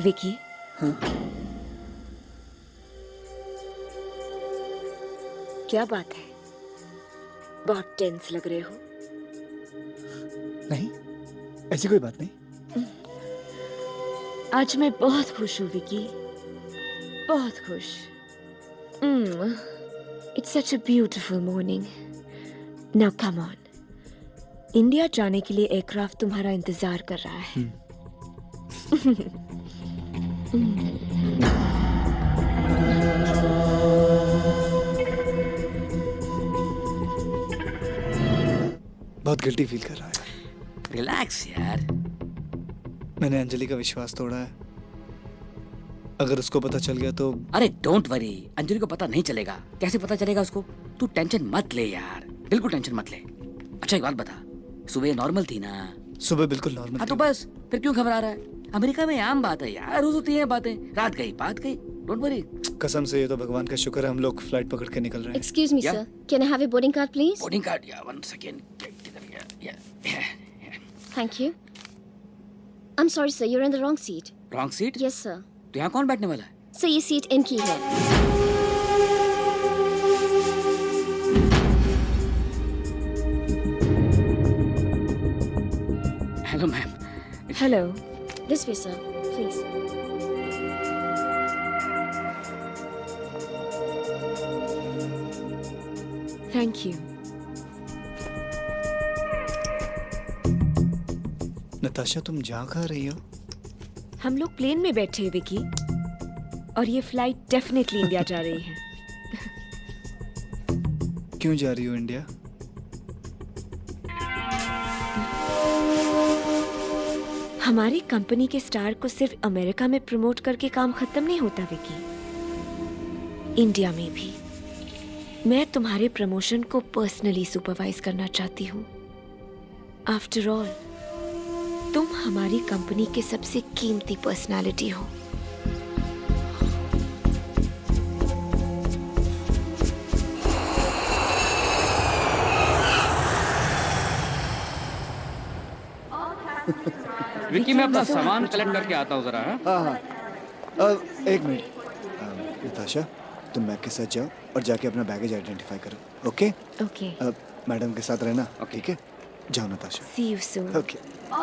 विकी, हाँ? क्या बात है? बहुत टेंस लग रहे हो। नहीं, ऐसी कोई बात नहीं। आज मैं बहुत खुश हूँ विकी, बहुत खुश। It's such a beautiful morning. Now come on, India जाने के लिए एयरक्राफ्ट तुम्हारा इंतजार कर रहा है। बहुत गिल्टी फील कर रहा है। रिलैक्स यार। मैंने अंजलि का विश्वास तोड़ा है। अगर उसको पता चल गया तो अरे डोंट वरी, अंजलि को पता नहीं चलेगा। कैसे पता चलेगा उसको? तू टेंशन मत ले यार, बिल्कुल टेंशन मत ले। अच्छा एक बात बता, सुबह नॉर्मल थी ना? सुबह बिल्कुल नॉर्मल हाँ तो थी। बस फिर क्यों घबरा रहा है? अमेरिका में आम बात है यार, रोज होती है बातें। रात गई बात गई, डोंट वरी। कसम से ये तो भगवान का शुक्र है हम लोग फ्लाइट पकड़ के निकल रहे हैं। Excuse me, Yeah? sir. Can I have a boarding card, please? Boarding card या 1 सेकंड, किधर गया? Thank you. I'm sorry, sir. You're in the wrong seat. Wrong seat? Yes, sir. तो यहाँ कौन बैठने वाला है? Sir, ये seat इनकी है. Hello ma'am. Hello. This way, sir. Please. Thank you. Natasha, तुम जा कहाँ रही हो? हम लोग प्लेन में बैठे हैं विकी, और ये फ्लाइट डेफिनेटली इंडिया जा रही है। क्यों जा रही हो इंडिया? हमारी कंपनी के स्टार को सिर्फ अमेरिका में प्रमोट करके काम खत्म नहीं होता विकी, इंडिया में भी। मैं तुम्हारे प्रमोशन को पर्सनली सुपरवाइज करना चाहती हूँ। आफ्टर ऑल तुम हमारी कंपनी के सबसे कीमती पर्सनालिटी हो। विक्की मैं अपना सामान कलेक्ट करके आता हूँ जरा। हाँ। एक मिनट। नताशा, तुम बैग के साथ जाओ और जाके अपना बैगेज आइडेंटिफाई करो। ओके? ओके, मैडम के साथ रहना। ठीक है? जाओ Natasha. See you soon. Okay. I'm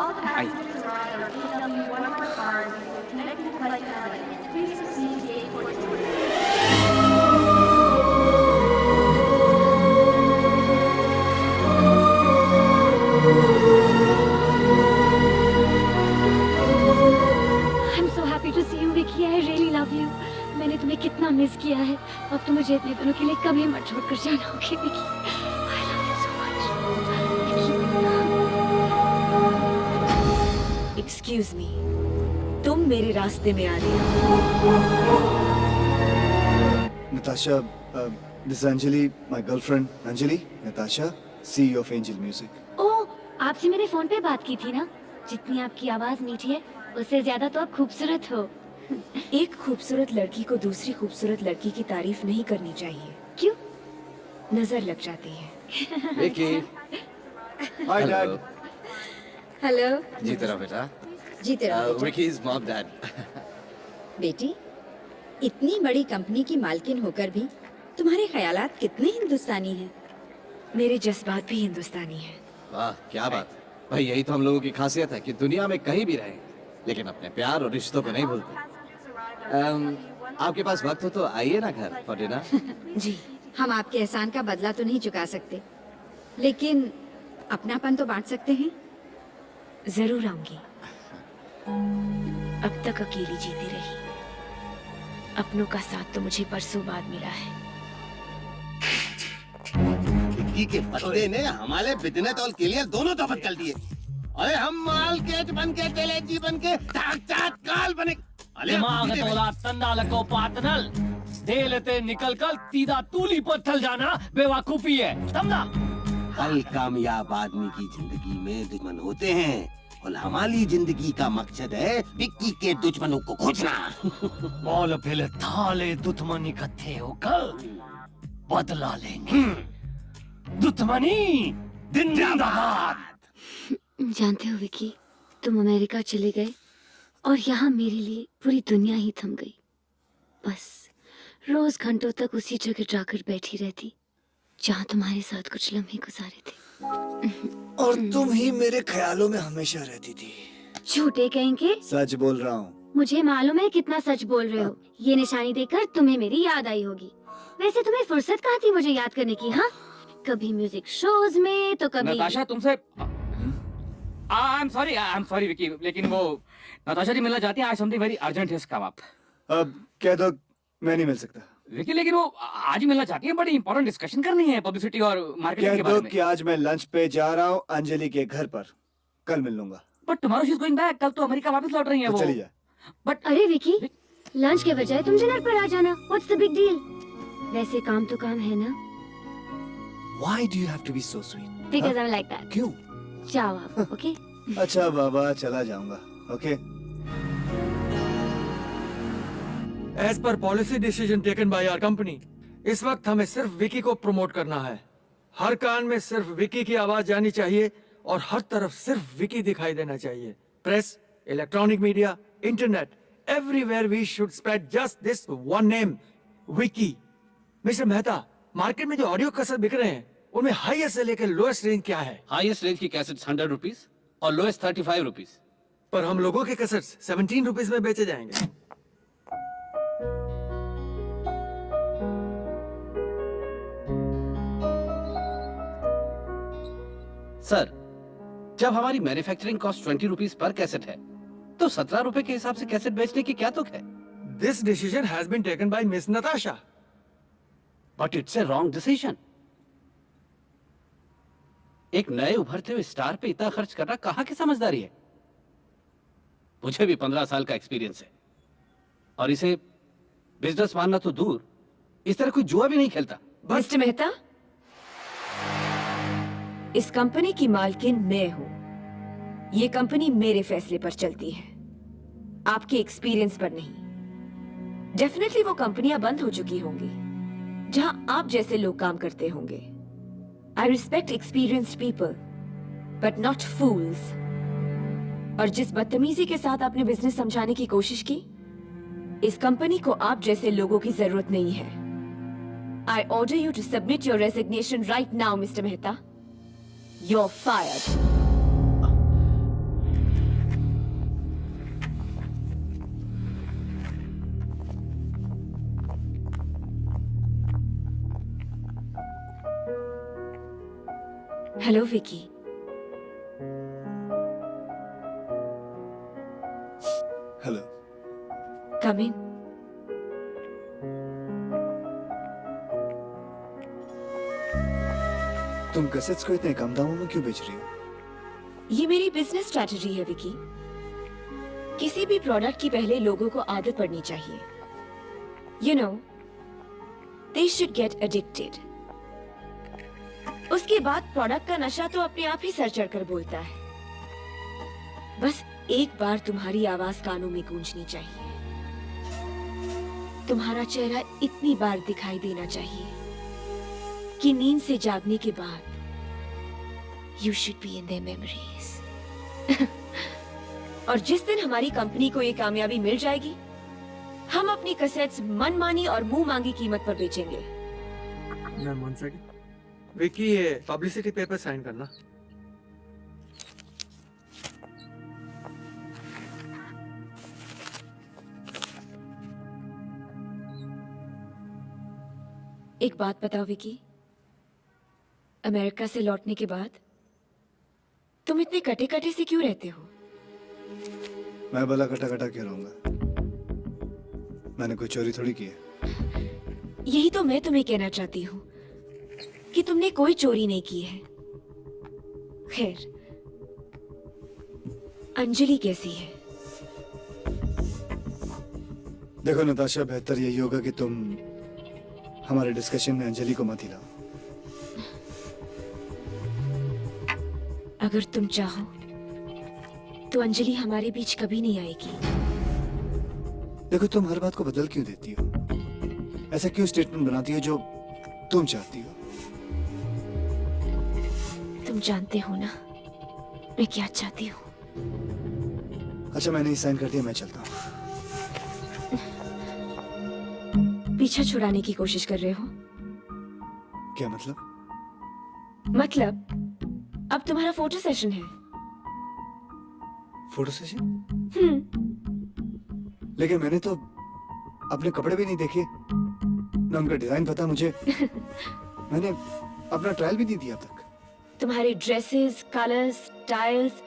so happy to see you, Vicky. I really love you. मैंने तुम्हें कितना मिस किया है। अब तो मुझे इतने दिनों के लिए कभी मत छोड़कर जाना, okay Vicky? I love you so much. Excuse me, तुम मेरे रास्ते में आ रही हो। Natasha, this is Anjali, my girlfriend. Anjali, Natasha, CEO of Angel Music. ओह, आपसे मैंने फोन पे बात की थी ना? जितनी आपकी आवाज मीठी है, उससे ज्यादा तो आप खूबसूरत हो। एक खूबसूरत लड़की को दूसरी खूबसूरत लड़की की तारीफ नहीं करनी चाहिए। क्यों? नजर लग जाती है। विकी। Hi, Dad. हेलो। जीते रहो बेटा। जीते रहो बेटा। विकी's mom dad. बेटी, इतनी बड़ी कंपनी की मालकिन होकर भी तुम्हारे ख्यालात कितने हिंदुस्तानी हैं। मेरे जज्बात भी हिंदुस्तानी हैं। वाह क्या बात है भाई, यही तो हम लोगों की खासियत है कि दुनिया में कहीं भी रहें लेकिन अपने प्यार और रिश्तों को नहीं भूलते। आपके पास वक्त हो तो आइए ना घर फॉर डिनर। जी, हम आपके एहसान का बदला तो नहीं चुका सकते, लेकिन अपनापन तो बांट सकते हैं। जरूर आऊंगी। अब तक अकेली जीती रही। अपनों का साथ तो मुझे परसों बाद मिला है। विक्की के बंदे ने हमारे बिजनेस और क्लियर दोनों दफत कर दिए। अरे हम माल केच बन के तेलेजी बन के चाट काल बने। अरे दिमाग तोला तंदालको पातनल देलते निकल कर सीधा तूली पर थल जाना बेवकूफी है, समझा? हर कामयाब आदमी की जिंदगी में दुश्मन होते हैं और हमारी जिंदगी का मकसद है विक्की के दुश्मनों को खोजना। बोल फिर थाले दुश्मन इकट्ठे होकर बदला लेंगे। दुश्मनी जिंदाबाद। जानते हो विकी, तुम अमेरिका चले गए और यहाँ मेरे लिए पूरी दुनिया ही थम गई। बस रोज घंटों तक उसी जगह जाकर बैठी रहती जहाँ तुम्हारे साथ कुछ लम्हे गुजारे थे। और तुम ही मेरे ख्यालों में हमेशा रहती थी। झूठे कहेंगे? सच बोल रहा हूँ। मुझे मालूम है कितना सच बोल रहे हो। ये निशानी देखकर तुम्हें मेरी याद आई होगी। वैसे तुम्हें फुर्सत कहाँ थी मुझे याद करने की? हाँ, कभी म्यूजिक शोज में तो कभी नताशा तुमसे आई एम सॉरी विकी, लेकिन वो नताशा जी मिलना चाहती हैं। आज समथिंग वेरी अर्जेंट है कम अप। अब कह दो मैं नहीं मिल सकता। विकी लेकिन वो आज ही मिलना चाहती है। बड़ी इंपॉर्टेंट डिस्कशन करनी है पब्लिसिटी और मार्केटिंग कह के दो बारे में। कि आज मैं लंच पे जा रहा हूँ अंजलि के घर पर। कल मिल लूंगा। But tomorrow she is going back. कल तो अमेरिका वापस लौट रही है तो वो। चली जा। बट अरे विकी, लंच के बजाय तुम डिनर पर आ जाना। What's the big deal? वैसे काम तो काम है ना। Why do you have to be so sweet? Because I'm like that. क्यों? जाओ आप, ओके? अच्छा बाबा, चला जाऊंगा। Okay. As per policy decision taken by our company, इस वक्त हमें सिर्फ विकी को प्रमोट करना है। हर कान में सिर्फ विकी की आवाज जानी चाहिए और हर तरफ सिर्फ विकी दिखाई देना चाहिए। Press, electronic media, internet, everywhere we should spread just this one name, Vicky. Mister Mehta, market में जो ऑडियो कैसेट बिक रहे हैं उनमें हाईएस्ट से लेकर लोएस्ट रेंज क्या है? हाईएस्ट रेंज की कैसेट्स 100 रुपीज और लोएस्ट 35 रुपीज। पर हम लोगों के कैसेट्स 17 रुपीज में बेचे जाएंगे। सर, जब हमारी manufacturing cost 20 rupees per cassette है तो 17 रुपए के हिसाब से कैसेट बेचने की क्या तुक है? This decision has been taken by Miss Natasha. But it's a wrong decision. एक नए उभरते हुए स्टार पे इतना खर्च करना कहाँ की समझदारी है? मुझे भी 15 साल का एक्सपीरियंस है और इसे बिजनेस मानना तो दूर, इस तरह कोई जुआ भी नहीं खेलता। मिस्टर मेहता, इस कंपनी की मालकिन मैं हूं। ये कंपनी मेरे फैसले पर चलती है, आपके एक्सपीरियंस पर नहीं। डेफिनेटली वो कंपनियां बंद हो चुकी होंगी जहां आप जैसे लोग काम करते होंगे। I respect experienced people but not fools. और जिस बदतमीजी के साथ आपने बिजनेस समझाने की कोशिश की, इस कंपनी को आप जैसे लोगों की जरूरत नहीं है। I order you to submit your resignation right now mister Mehta. You're fired. Hello, Vicky. Hello. Come in. तुम कैसेट्स को इतने कम दामों में क्यों बेच रही हो? ये मेरी बिजनेस स्ट्रैटेजी है विकी। किसी भी प्रोडक्ट की पहले लोगों को आदत पड़नी चाहिए। You know, they should get addicted. उसके बाद प्रोडक्ट का नशा तो अपने आप ही सर चढ़कर बोलता है। बस एक बार तुम्हारी आवाज कानों में गूंजनी चाहिए। तुम्हारा चेहरा इतनी बार दिखाई देना चाहिए कि नींद से जागने के बाद You should be in their memories. और जिस दिन हमारी कंपनी को ये कामयाबी मिल जाएगी, हम अपनी कैसेट्स मनमानी और मुंह मांगी कीमत पर बेचेंगे। Ma'am, one second. विकी, ये पब्लिसिटी पेपर साइन करना। एक बात बताओ विकी, अमेरिका से लौटने के बाद तुम इतने कटे कटे से क्यों रहते हो? मैं भला कटा कटा क्यों रहूंगा? मैंने कोई चोरी थोड़ी की है। यही तो मैं तुम्हें कहना चाहती हूँ कि तुमने कोई चोरी नहीं की है। खैर, अंजलि कैसी है? देखो नताशा, बेहतर यही होगा कि तुम हमारे डिस्कशन में अंजलि को मत हिलाओ। अगर तुम चाहो तो अंजलि हमारे बीच कभी नहीं आएगी। देखो, तुम हर बात को बदल क्यों देती हो? ऐसा क्यों स्टेटमेंट बनाती हो जो तुम चाहती हो? तुम जानते हो ना मैं क्या चाहती हूँ। अच्छा, मैंने साइन कर दिया, मैं चलता हूँ। पीछा छुड़ाने की कोशिश कर रहे हो? क्या मतलब? मतलब अब तुम्हारा फोटो सेशन है। Photo session? लेकिन मैंने तो अपने कपड़े भी नहीं देखे, ना उनका डिजाइन पता मुझे। मैंने अपना ट्रायल भी नहीं दिया अब तक। तुम्हारे ड्रेसेस, कलर्स, स्टाइल्स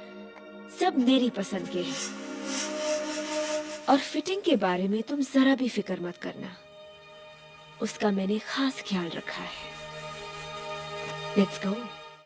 सब मेरी पसंद के हैं। और फिटिंग के बारे में तुम जरा भी फिक्र मत करना, उसका मैंने खास ख्याल रखा है। Let's go.